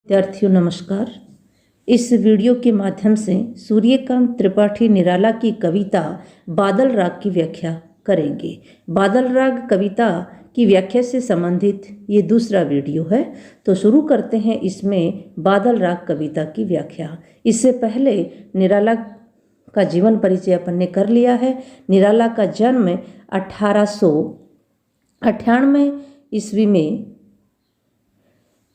विद्यार्थियों नमस्कार। इस वीडियो के माध्यम से सूर्यकांत त्रिपाठी निराला की कविता बादल राग की व्याख्या करेंगे। बादल राग कविता की व्याख्या से संबंधित ये दूसरा वीडियो है। तो शुरू करते हैं इसमें बादल राग कविता की व्याख्या। इससे पहले निराला का जीवन परिचय अपन ने कर लिया है। निराला का जन्म 1898 ईस्वी में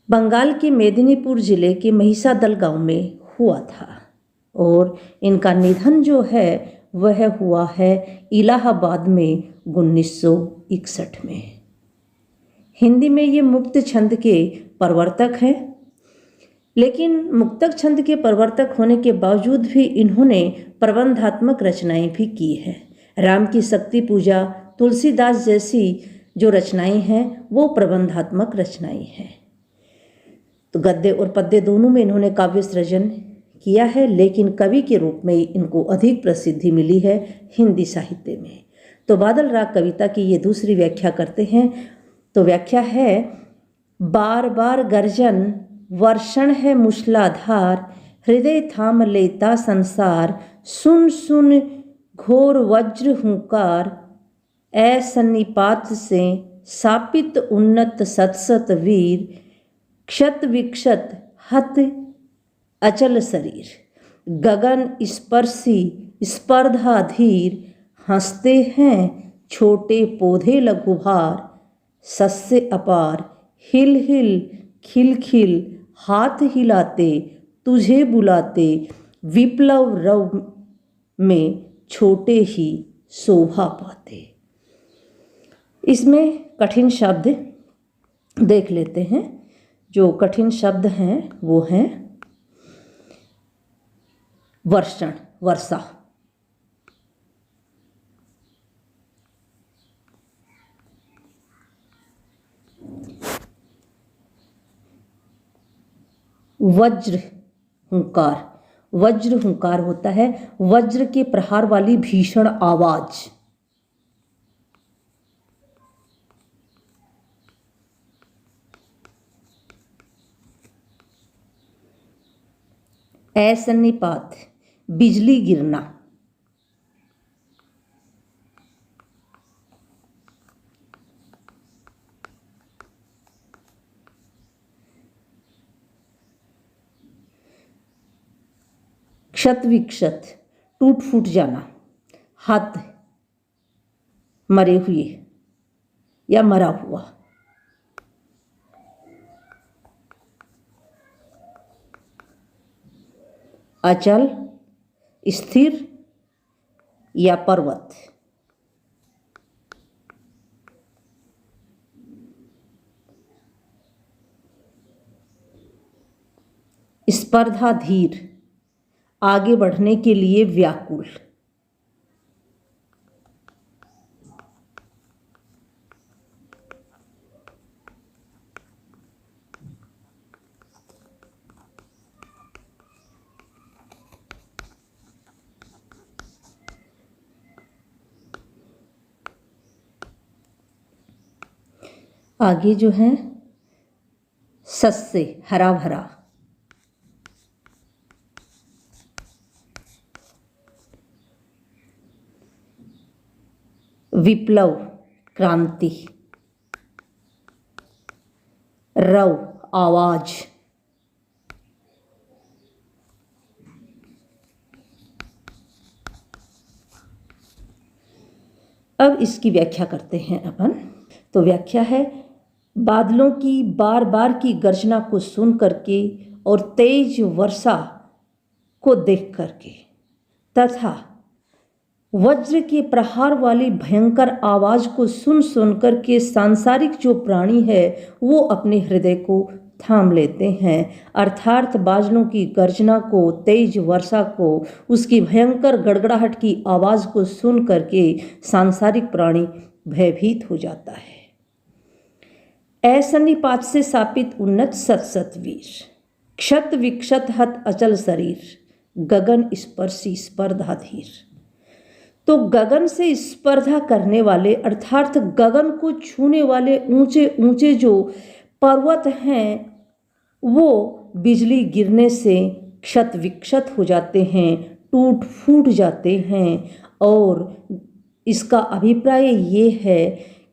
बंगाल के मेदिनीपुर जिले के महिसादल गांव में हुआ था और इनका निधन जो है वह हुआ है इलाहाबाद में 1961 में। हिंदी में ये मुक्त छंद के प्रवर्तक हैं, लेकिन मुक्तक छंद के प्रवर्तक होने के बावजूद भी इन्होंने प्रबंधात्मक रचनाएं भी की हैं। राम की शक्ति पूजा, तुलसीदास जैसी जो रचनाएं हैं वो प्रबंधात्मक रचनाएं हैं। तो गद्य और पद्य दोनों में इन्होंने काव्य सृजन किया है, लेकिन कवि के रूप में इनको अधिक प्रसिद्धि मिली है हिंदी साहित्य में। तो बादल राग कविता की ये दूसरी व्याख्या करते हैं। तो व्याख्या है, बार बार गर्जन वर्षण है मूसलाधार, हृदय थाम लेता संसार, सुन सुन घोर वज्र हुंकार, असन्निपात से सापित उन्नत सतसत वीर, क्षत विक्षत हत अचल शरीर, गगन स्पर्शी स्पर्धा धीर, हंसते हैं छोटे पौधे लघुभार, सस्य अपार हिल हिल खिल खिल, हाथ हिलाते तुझे बुलाते, विप्लव रव में छोटे ही शोभा पाते। इसमें कठिन शब्द देख लेते हैं। जो कठिन शब्द हैं वो हैं वर्षण, वर्षा, वज्र हुंकार। वज्र हुंकार होता है वज्र के प्रहार वाली भीषण आवाज। असन्निपात बिजली गिरना। क्षत विक्षत टूट फूट जाना, हाथ मरे हुए या मरा हुआ। अचल स्थिर या पर्वत। स्पर्धा धीर आगे बढ़ने के लिए व्याकुल। आगे जो है सस्य हरा भरा। विप्लव क्रांति। रव आवाज। अब इसकी व्याख्या करते हैं अपन। तो व्याख्या है, बादलों की बार बार की गर्जना को सुन करके और तेज वर्षा को देख करके तथा वज्र के प्रहार वाली भयंकर आवाज को सुन सुनकर के सांसारिक जो प्राणी है वो अपने हृदय को थाम लेते हैं। अर्थात बादलों की गर्जना को, तेज वर्षा को, उसकी भयंकर गड़गड़ाहट की आवाज को सुन करके सांसारिक प्राणी भयभीत हो जाता है। असन्निपात से सापित उन्नत सतसत वीर, क्षत विक्षत हत अचल शरीर, गगन स्पर्शी स्पर्धा धीर। तो गगन से स्पर्धा करने वाले अर्थात गगन को छूने वाले ऊंचे ऊंचे जो पर्वत हैं वो बिजली गिरने से क्षत विक्षत हो जाते हैं, टूट फूट जाते हैं। और इसका अभिप्राय ये है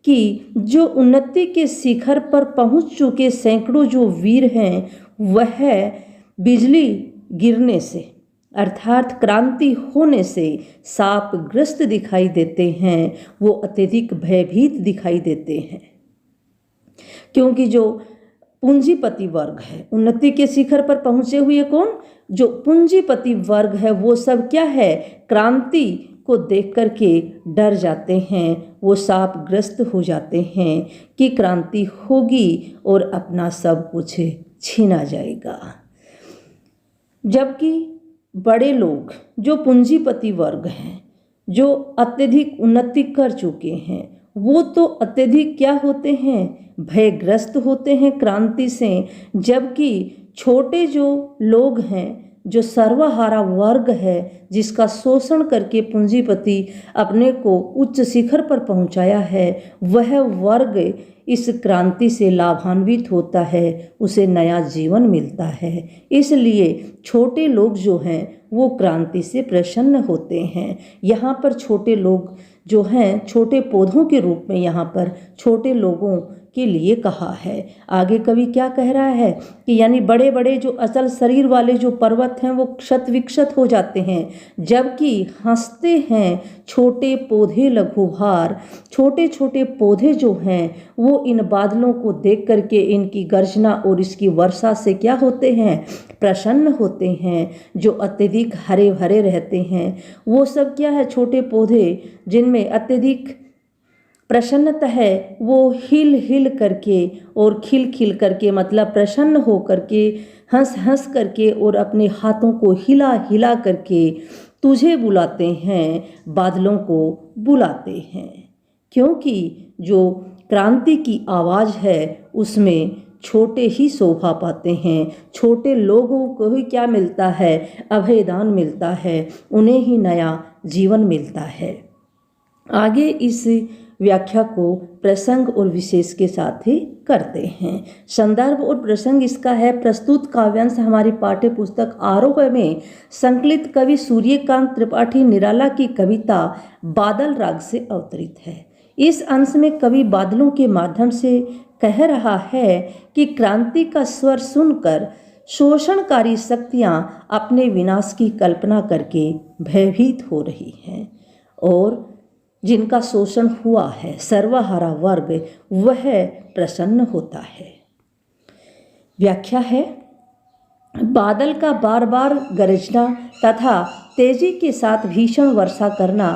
कि जो उन्नति के शिखर पर पहुंच चुके सैकड़ों जो वीर हैं, वह बिजली गिरने से अर्थात क्रांति होने से शापग्रस्त दिखाई देते हैं, वो अत्यधिक भयभीत दिखाई देते हैं। क्योंकि जो पूंजीपति वर्ग है, उन्नति के शिखर पर पहुंचे हुए कौन, जो पूंजीपति वर्ग है, वो सब क्या है, क्रांति को देख करके डर जाते हैं, वो शापग्रस्त हो जाते हैं कि क्रांति होगी और अपना सब कुछ छीना जाएगा। जबकि बड़े लोग जो पूंजीपति वर्ग हैं, जो अत्यधिक उन्नति कर चुके हैं, वो तो अत्यधिक क्या होते हैं, भयग्रस्त होते हैं क्रांति से। जबकि छोटे जो लोग हैं, जो सर्वहारा वर्ग है, जिसका शोषण करके पूंजीपति अपने को उच्च शिखर पर पहुंचाया है, वह वर्ग इस क्रांति से लाभान्वित होता है, उसे नया जीवन मिलता है। इसलिए छोटे लोग जो हैं वो क्रांति से प्रसन्न होते हैं। यहाँ पर छोटे लोग जो हैं छोटे पौधों के रूप में यहाँ पर छोटे लोगों के लिए कहा है। आगे कवि क्या कह रहा है कि यानी बड़े बड़े जो अचल शरीर वाले जो पर्वत हैं वो क्षत विक्षत हो जाते हैं, जबकि हंसते हैं छोटे पौधे लघुभार। छोटे छोटे पौधे जो हैं वो इन बादलों को देख करके इनकी गर्जना और इसकी वर्षा से क्या होते हैं, प्रसन्न होते हैं। जो अत्यधिक हरे भरे रहते हैं वो सब क्या है, छोटे पौधे जिनमें अत्यधिक प्रसन्नता है, वो हिल हिल करके और खिल खिल करके, मतलब प्रसन्न हो करके, हंस हंस करके और अपने हाथों को हिला हिला करके तुझे बुलाते हैं, बादलों को बुलाते हैं। क्योंकि जो क्रांति की आवाज़ है उसमें छोटे ही शोभा पाते हैं। छोटे लोगों को ही क्या मिलता है, अभयदान मिलता है, उन्हें ही नया जीवन मिलता है। आगे इस व्याख्या को प्रसंग और विशेष के साथ ही करते हैं। संदर्भ और प्रसंग इसका है, प्रस्तुत काव्यांश हमारी पाठ्य पुस्तक आरोह में संकलित कवि सूर्यकांत त्रिपाठी निराला की कविता बादल राग से अवतरित है। इस अंश में कवि बादलों के माध्यम से कह रहा है कि क्रांति का स्वर सुनकर शोषणकारी शक्तियां अपने विनाश की कल्पना करके भयभीत हो रही हैं और जिनका शोषण हुआ है सर्वहारा वर्ग, वह प्रसन्न होता है। व्याख्या है, बादल का बार बार गरजना तथा तेजी के साथ भीषण वर्षा करना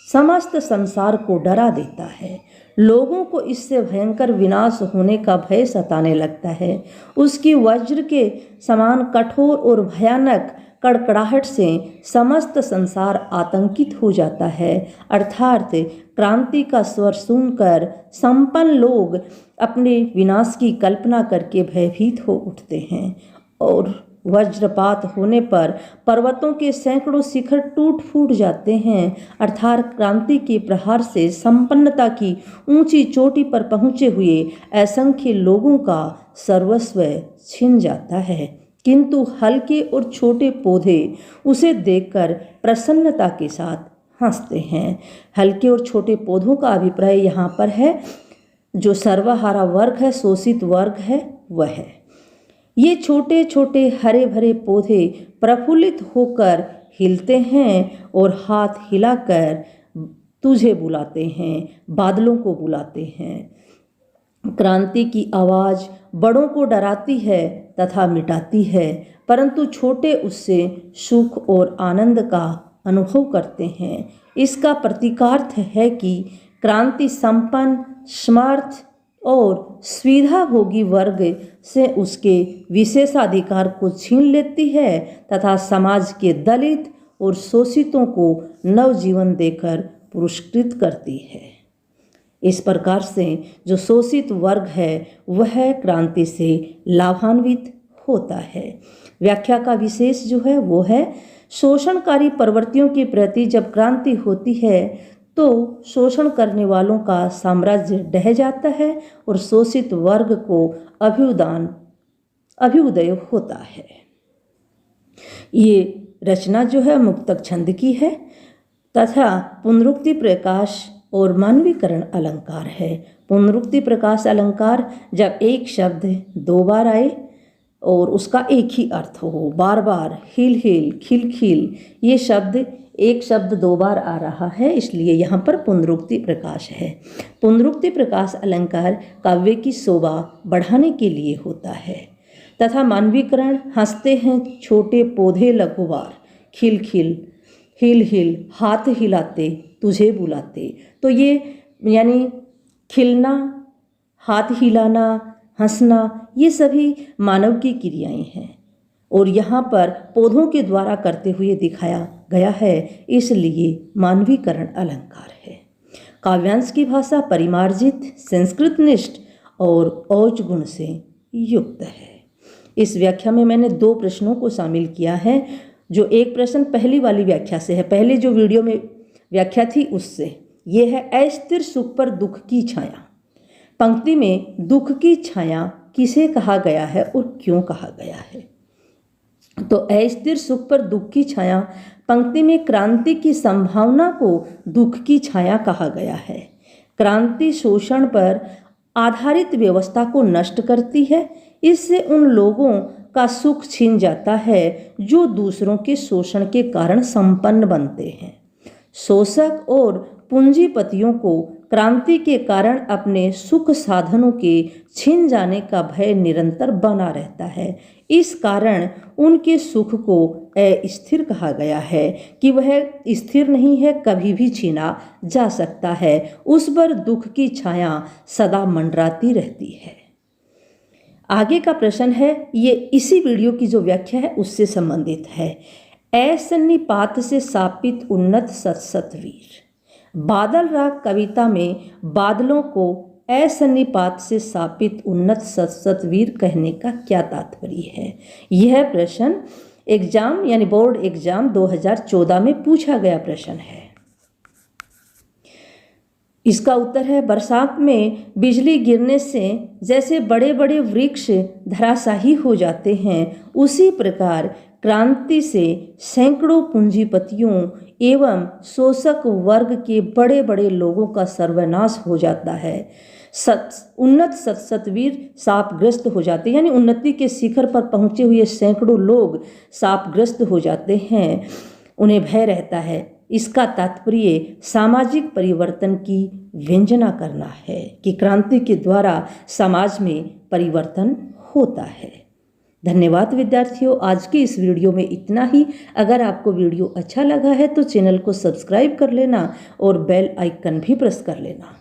समस्त संसार को डरा देता है। लोगों को इससे भयंकर विनाश होने का भय सताने लगता है। उसकी वज्र के समान कठोर और भयानक कड़कड़ाहट से समस्त संसार आतंकित हो जाता है। अर्थात क्रांति का स्वर सुनकर संपन्न लोग अपने विनाश की कल्पना करके भयभीत हो उठते हैं और वज्रपात होने पर पर्वतों के सैकड़ों शिखर टूट फूट जाते हैं। अर्थात क्रांति के प्रहार से संपन्नता की ऊंची चोटी पर पहुंचे हुए असंख्य लोगों का सर्वस्व छिन जाता है, किंतु हल्के और छोटे पौधे उसे देखकर प्रसन्नता के साथ हंसते हैं। हल्के और छोटे पौधों का अभिप्राय यहाँ पर है जो सर्वहारा वर्ग है, शोषित वर्ग है, वह है। ये छोटे छोटे हरे भरे पौधे प्रफुल्लित होकर हिलते हैं और हाथ हिलाकर तुझे बुलाते हैं, बादलों को बुलाते हैं। क्रांति की आवाज़ बड़ों को डराती है तथा मिटाती है, परंतु छोटे उससे सुख और आनंद का अनुभव करते हैं। इसका प्रतीकार्थ है कि क्रांति संपन्न, समर्थ और सुविधाभोगी वर्ग से उसके विशेषाधिकार को छीन लेती है तथा समाज के दलित और शोषितों को नवजीवन देकर पुरस्कृत करती है। इस प्रकार से जो शोषित वर्ग है वह क्रांति से लाभान्वित होता है। व्याख्या का विशेष जो है वो है, शोषणकारी प्रवृत्तियों के प्रति जब क्रांति होती है तो शोषण करने वालों का साम्राज्य ढह जाता है और शोषित वर्ग को अभ्युदान अभ्युदय होता है। ये रचना जो है मुक्तक छंद की है तथा पुनरुक्ति प्रकाश और मानवीकरण अलंकार है। पुनरुक्ति प्रकाश अलंकार जब एक शब्द दो बार आए और उसका एक ही अर्थ हो, बार बार हिल हिल खिल खिल, ये शब्द एक शब्द दो बार आ रहा है, इसलिए यहाँ पर पुनरुक्ति प्रकाश है। पुनरुक्ति प्रकाश अलंकार काव्य की शोभा बढ़ाने के लिए होता है तथा मानवीकरण हंसते हैं छोटे पौधे लघुवार, खिल खिल हिल हिल हाथ हिलाते तुझे बुलाते। तो ये यानी खिलना, हाथ हिलाना, हंसना, ये सभी मानव की क्रियाएं हैं और यहाँ पर पौधों के द्वारा करते हुए दिखाया गया है, इसलिए मानवीकरण अलंकार है। काव्यांश की भाषा परिमार्जित, संस्कृतनिष्ठ और औच गुण से युक्त है। इस व्याख्या में मैंने दो प्रश्नों को शामिल किया है, जो एक प्रश्न पहली वाली व्याख्या से है, पहले जो वीडियो में व्याख्या थी उससे। ये है अस्थिर सुख पर दुख की छाया। पंक्ति में दुख की छाया किसे कहा गया है और क्यों कहा गया है? तो अस्थिर सुख पर दुख की छाया पंक्ति में क्रांति की संभावना को दुख की छाया कहा गया है। क्रांति शोषण पर आधारित व्यवस्था को नष्ट करती है, इससे उन लोगों का सुख छीन जाता है जो दूसरों के शोषण के कारण संपन्न बनते हैं। शोषक और पूंजीपतियों को क्रांति के कारण अपने सुख साधनों के छिन जाने का भय निरंतर बना रहता है। इस कारण उनके सुख को अस्थिर कहा गया है कि वह स्थिर नहीं है, कभी भी छीना जा सकता है। उस पर दुख की छाया सदा मंडराती रहती है। आगे का प्रश्न है, ये इसी वीडियो की जो व्याख्या है उससे संबंधित है। असन्निपात से शापित उन्नत सत्सतवीर। बादल राग कविता में बादलों को असन्निपात से शापित उन्नत सत्सतवीर कहने का क्या तात्पर्य है? यह प्रश्न एग्जाम यानी बोर्ड एग्जाम 2014 में पूछा गया प्रश्न है। इसका उत्तर है, बरसात में बिजली गिरने से जैसे बड़े बड़े वृक्ष धराशायी हो जाते हैं, उसी प्रकार क्रांति से सैकड़ों पूंजीपतियों एवं शोषक वर्ग के बड़े बड़े लोगों का सर्वनाश हो जाता है। उन्नत सत्सतवीर शापग्रस्त हो जाते हैं, यानी उन्नति के शिखर पर पहुंचे हुए सैकड़ों लोग शापग्रस्त हो जाते हैं, उन्हें भय रहता है। इसका तात्पर्य सामाजिक परिवर्तन की व्यंजना करना है कि क्रांति के द्वारा समाज में परिवर्तन होता है। धन्यवाद विद्यार्थियों, आज की इस वीडियो में इतना ही। अगर आपको वीडियो अच्छा लगा है तो चैनल को सब्सक्राइब कर लेना और बेल आइकन भी प्रेस कर लेना।